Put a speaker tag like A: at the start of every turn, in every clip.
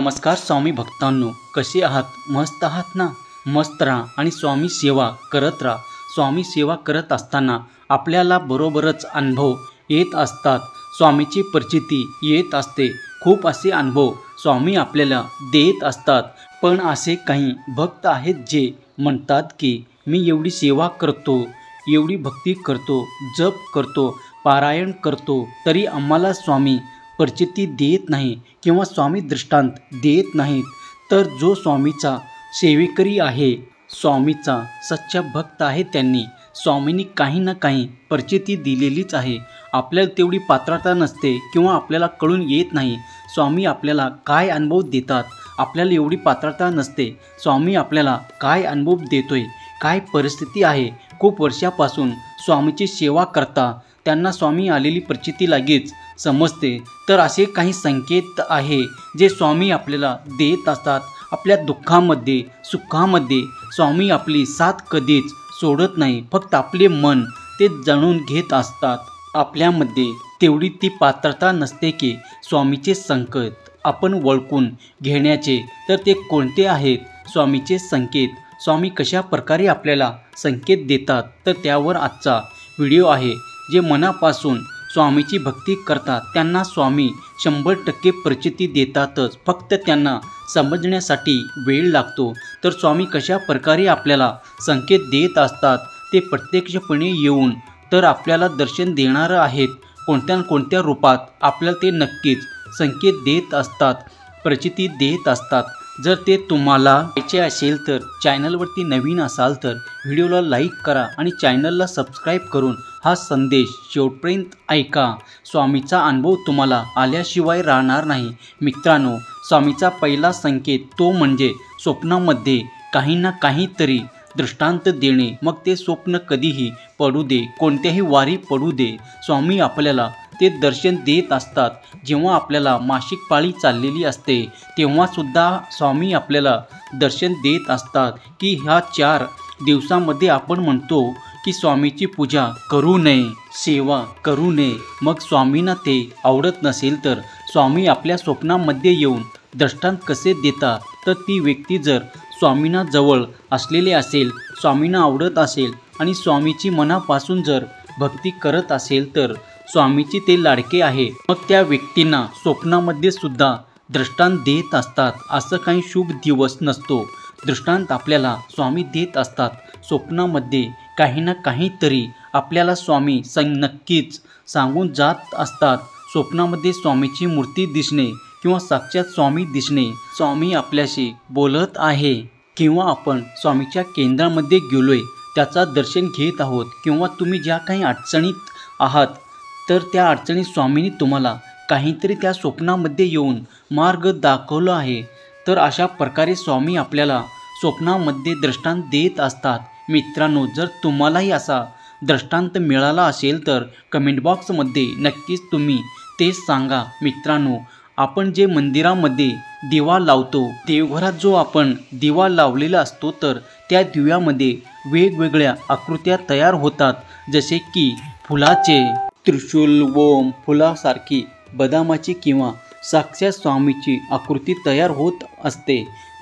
A: नमस्कार स्वामी भक्तांनो, कसे आहात? मस्त आहात ना? मस्त राहा आणि स्वामी सेवा करत राहा। स्वामी सेवा करत असताना आपल्याला बरोबरच अनुभव येत असतात, स्वामीची प्रचिती येत असते। खूप असे अनुभव स्वामी आपल्याला देत असतात। पण असे काही भक्त आहेत जे म्हणतात की मी एवढी सेवा करतो, एवढी भक्ती करतो, जप करतो, पारायण करतो, तरी आम्हाला स्वामी प्रचिती देत नाही किंवा स्वामी दृष्टांत देत नाहीत। तर जो स्वामीचा सेवेकरी आहे, स्वामीचा सच्चा भक्त आहे, त्यांनी स्वामींनी काही ना काही प्रचिती दिलेलीच आहे। आपल्याला तेवढी पात्रता नसते किंवा आपल्याला कळून येत नाही स्वामी आपल्याला काय अनुभव देतात। आपल्याला एवढी पात्रता नसते स्वामी आपल्याला काय अनुभव देतोय, काय परिस्थिती आहे। खूप वर्षापासून स्वामीची सेवा करता त्यांना स्वामी आलेली प्रचिती लगेच समजते। तर असे काही संकेत आहे जे स्वामी आपल्याला देत असतात। आपल्या दुःखामध्ये सुखामध्ये स्वामी आपली साथ कधीच सोडत नाही, फक्त आपले मन ते जाणून घेत असतात। आपल्यामध्ये तेवढी ती पात्रता नसते की स्वामीचे संकेत आपण ओळखून घेण्याचे। तर ते कोणते आहेत स्वामीचे संकेत, स्वामी कशा प्रकारे आपल्याला संकेत देतात, तर त्यावर आजचा व्हिडिओ आहे। जे मनापासून स्वामीची भक्ती करतात त्यांना स्वामी 100% प्रचिती देतातच, फक्त त्यांना समजण्यासाठी वेळ लागतो। तर स्वामी कशा प्रकारे आपल्याला संकेत देत असतात ते प्रत्यक्षपणे येऊन तर आपल्याला दर्शन देणार आहेत। कोणत्या ना कोणत्या रूपात आपल्याला ते नक्कीच संकेत देत असतात, प्रचिती देत असतात। जर ते तुम्हाला पाहायचे असेल तर चॅनलवरती नवीन असाल तर व्हिडिओला लाईक करा आणि चॅनलला सबस्क्राईब करून हा संदेश शेवटपर्यंत ऐका। स्वामीचा अनुभव तुम्हाला आल्याशिवाय राहणार नाही। मित्रांनो, स्वामीचा पहिला संकेत तो म्हणजे स्वप्नामध्ये काही ना काहीतरी दृष्टांत देणे। मग ते स्वप्न कधीही पडू दे, कोणत्याही वारी पडू दे, स्वामी आपल्याला ते दर्शन देत असतात। जेव्हा आपल्याला मासिक पाळी चाललेली असते तेव्हा सुद्धा स्वामी आपल्याला दर्शन देत असतात की ह्या 4 दिवसामध्ये आपण म्हणतो की स्वामीची पूजा करू नये, सेवा करू नये। मग स्वामींना ते आवडत नसेल तर स्वामी आपल्या स्वप्नामध्ये येऊन दृष्टांत कसे देतात, तर ती व्यक्ती जर स्वामींना जवळ असलेले असेल, स्वामींना आवडत असेल आणि स्वामीची मनापासून जर भक्ती करत असेल तर स्वामीची ते लाडके आहे। मग त्या व्यक्तींना स्वप्नामध्ये सुद्धा दृष्टांत देत असतात। असं काही शुभ दिवस नसतो, दृष्टांत आपल्याला स्वामी देत असतात। स्वप्नामध्ये काही ना काहीतरी आपल्याला स्वामी नक्कीच सांगून जात असतात। स्वप्नामध्ये स्वामीची मूर्ती दिसणे किंवा साक्षात स्वामी दिसणे, स्वामी आपल्याशी बोलत आहे किंवा आपण स्वामीच्या केंद्रामध्ये गेलोय, त्याचा दर्शन घेत आहोत किंवा तुम्ही ज्या काही अडचणीत आहात तर त्या अडचणीत स्वामींनी तुम्हाला काहीतरी त्या स्वप्नामध्ये येऊन मार्ग दाखवला आहे। तर अशा प्रकारे स्वामी आपल्याला स्वप्नामध्ये दृष्टांत देत असतात। मित्रांनो, जर तुम्हालाही असा दृष्टांत मिळाला असेल तर कमेंट बॉक्समध्ये नक्कीच तुम्ही ते सांगा। मित्रांनो, आपण जे मंदिरामध्ये दिवा लावतो, देवघरात जो आपण दिवा लावलेला असतो, तर त्या दिव्यामध्ये वेगवेगळ्या आकृत्या तयार होतात, जसे की फुलाचे त्रिशूल, ओम, फुलासारखी बदामाची किंवा साक्षात स्वामीची आकृती तयार होत असते।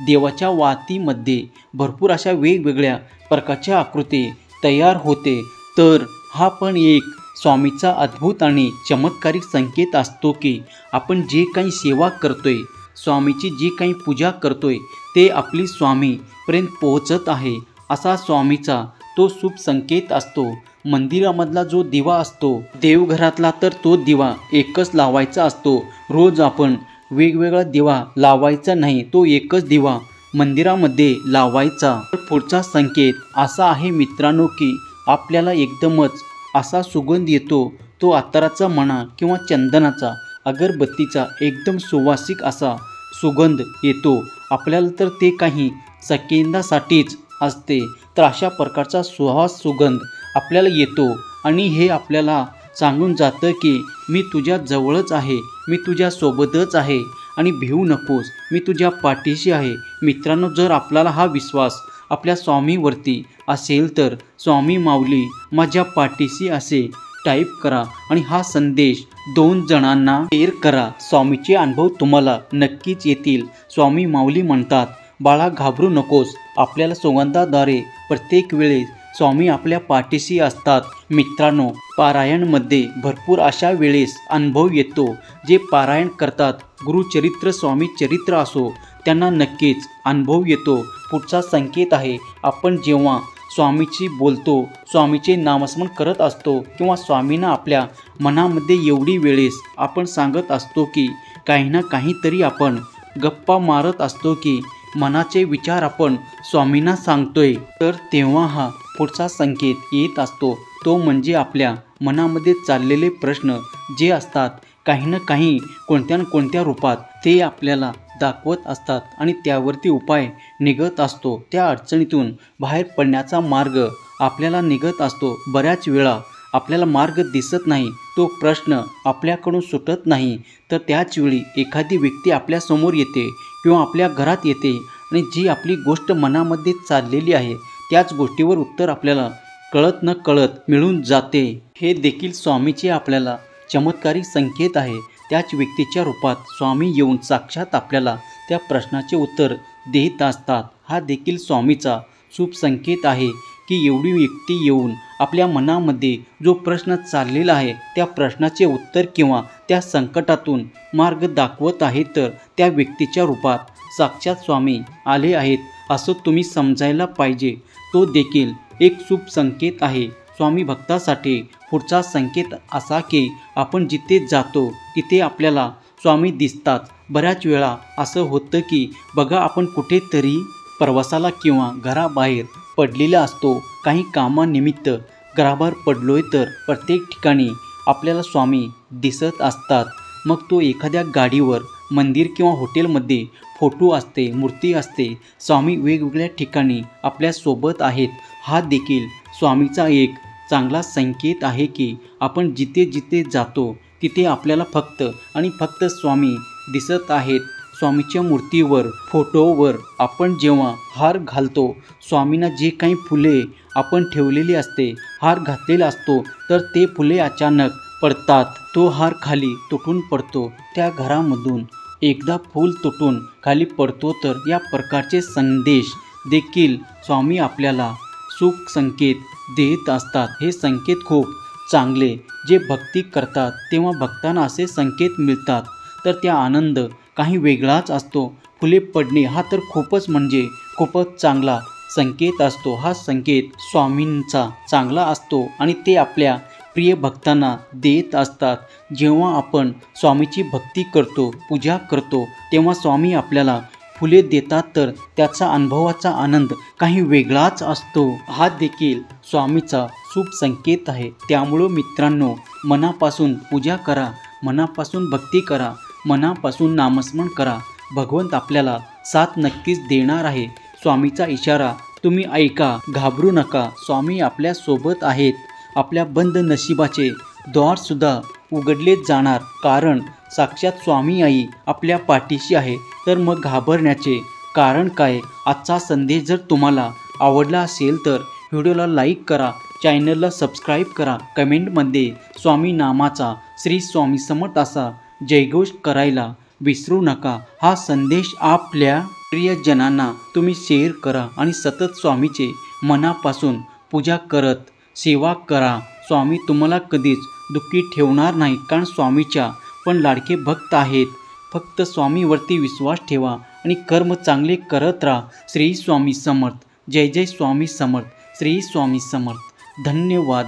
A: देवाच्या वातीमध्ये भरपूर अशा वेगवेगळ्या प्रकारच्या आकृती तयार होते। तर हा पण एक स्वामीचा अद्भुत आणि चमत्कारिक संकेत असतो की आपण जे काही सेवा करतोय, स्वामीची जी काही पूजा करतोय, ते आपली स्वामीपर्यंत पोहोचत आहे, असा स्वामीचा तो शुभ संकेत असतो। मंदिरामधला जो दिवा असतो, देवघरातला, तर तो दिवा एकच लावायचा असतो। रोज आपण वेगवेगळा दिवा लावायचा नाही, तो एकच दिवा मंदिरामध्ये लावायचा। पुढचा संकेत असा आहे मित्रांनो की आपल्याला एकदमच असा सुगंध येतो, तो अत्तराचा म्हणा किंवा चंदनाचा, अगरबत्तीचा एकदम सुवासिक असा सुगंध येतो आपल्याला। तर ते काही सेकंदासाठीच असते, तर अशा प्रकारचा सुगंध आपल्याला येतो आणि हे आपल्याला सांगून जातं की मी तुझ्या जवळच आहे, मी तुझ्या सोबतच आहे आणि भिवू नकोस, मी तुझ्या पाठीशी आहे। मित्रांनो, जर आपल्याला हा विश्वास आपल्या स्वामीवरती असेल तर स्वामी माऊली माझ्या पाठीशी असे टाईप करा आणि हा संदेश 2 जणांना शेअर करा. स्वामीचे अनुभव तुम्हाला नक्कीच येतील. स्वामी माऊली म्हणतात, बाळा घाबरू नकोस. आपल्याला सुगंधाद्वारे प्रत्येक वेळेस स्वामी आपल्या पाठीशी असतात. मित्रांनो, पारायणमध्ये भरपूर अशा वेळेस अनुभव येतो. जे पारायण करतात, गुरुचरित्र स्वामी चरित्र असो, त्यांना नक्कीच अनुभव येतो. पुढचा संकेत आहे, आपण जेव्हा स्वामीची बोलतो, स्वामीचे नामस्मरण करत असतो किंवा स्वामींना आपल्या मनामध्ये एवढी वेळेस आपण सांगत असतो की काही ना काहीतरी आपण गप्पा मारत असतो की मनाचे विचार आपण स्वामींना सांगतोय, तर तेव्हा हा पुढचा संकेत येत असतो. तो म्हणजे आपल्या मनामध्ये चाललेले प्रश्न जे असतात, काही ना काही कोणत्या ना कोणत्या रूपात ते आपल्याला दाखवत असतात आणि त्यावरती उपाय निघत असतो. त्या अडचणीतून बाहेर पडण्याचा मार्ग आपल्याला निघत असतो. बऱ्याच वेळा आपल्याला मार्ग दिसत नाही, तो प्रश्न आपल्याकडून सुटत नाही, तर त्याच वेळी एखादी व्यक्ती आपल्यासमोर येते किंवा आपल्या घरात येते आणि जी आपली गोष्ट मनामध्ये चाललेली आहे त्याच गोष्टीवर उत्तर आपल्याला कळत न कळत मिळून जाते. हे देखील स्वामीचे आपल्याला चमत्कारिक संकेत आहे. त्याच व्यक्तीच्या रूपात स्वामी येऊन साक्षात आपल्याला त्या प्रश्नाचे उत्तर देत असतात. हा देखील स्वामीचा शुभ संकेत आहे की एवढी व्यक्ती येऊन आपल्या मनामध्ये जो प्रश्न चाललेला आहे त्या प्रश्नाचे उत्तर किंवा त्या संकटातून मार्ग दाखवत आहे, तर त्या व्यक्तीच्या रूपात साक्षात स्वामी आले आहेत असं तुम्ही समजायला पाहिजे. तो देखील एक शुभ संकेत आहे स्वामी भक्तासाठी. पुढचा संकेत असा की आपण जिथे जातो तिथे आपल्याला स्वामी दिसतात. बऱ्याच वेळा असं होतं की बघा, आपण कुठेतरी प्रवासाला किंवा घराबाहेर पडलेला असतो, काही कामानिमित्त घराबाहेर पडलोय, तर प्रत्येक ठिकाणी आपल्याला स्वामी दिसत असतात. मग तो एखाद्या गाडीवर, मंदिर किंवा हॉटेलमध्ये फोटो असते, मूर्ती असते, स्वामी वेगवेगळ्या ठिकाणी आपल्यासोबत आहेत. हा देखील स्वामीचा एक चांगला संकेत आहे की आपण जिथे जिथे जातो तिथे आपल्याला फक्त आणि फक्त स्वामी दिसत आहेत. स्वामीच्या मूर्तीवर, फोटोवर आपण जेव्हा हार घालतो, स्वामींना जे काही फुले आपण ठेवलेली असते, हार घातलेला असतो, तर ते फुले अचानक पडतात. तो हार खाली तुटून पडतो. त्या घरामधून एकदा फूल तुटून खाली पडतो, तर या प्रकारचे संदेश देखील स्वामी आपल्याला सुख संकेत देत असतात. हे संकेत खूप चांगले. जे भक्ती करतात तेव्हा भक्तांना असे संकेत मिळतात, तर त्या आनंद काही वेगळाच असतो. फुले पडणे हा तर खूपच म्हणजे खूपच चांगला संकेत असतो. हा संकेत स्वामींचा चांगला असतो आणि ते आपल्या प्रिय भक्तांना देत असतात. जेव्हा आपण स्वामीची भक्ती करतो, पूजा करतो, तेव्हा स्वामी आपल्याला फुले देतात, तर त्याचा अनुभवाचा आनंद काही वेगळाच असतो. हा देखील स्वामीचा शुभ संकेत आहे. त्यामुळं मित्रांनो, मनापासून पूजा करा, मनापासून भक्ती करा, मनापासून नामस्मरण करा. भगवंत आपल्याला साथ नक्कीच देणार आहे. स्वामीचा इशारा तुम्ही ऐका, घाबरू नका. स्वामी आपल्या सोबत आहेत. आपल्या बंद नशिबाचे द्वारसुद्धा उघडले जाणार, कारण साक्षात स्वामी आई आपल्या पाठीशी आहे. तर मग घाबरण्याचे कारण काय? आजचा संदेश जर तुम्हाला आवडला असेल तर व्हिडिओला लाईक करा, चॅनलला सबस्क्राईब करा, कमेंटमध्ये स्वामी नामाचा श्री स्वामी समर्थ असा जयघोष करायला विसरू नका. हा संदेश आपल्या प्रियजनांना तुम्ही शेअर करा आणि सतत स्वामीचे मनापासून पूजा करत सेवा करा. स्वामी तुम्हाला कधीच दुःखी ठेवणार नाही, कारण स्वामीच्या पण लाडके भक्त आहेत. फक्त स्वामीवरती विश्वास ठेवा आणि कर्म चांगले करत राहा. श्री स्वामी समर्थ. जय जय स्वामी समर्थ. श्री स्वामी समर्थ. धन्यवाद.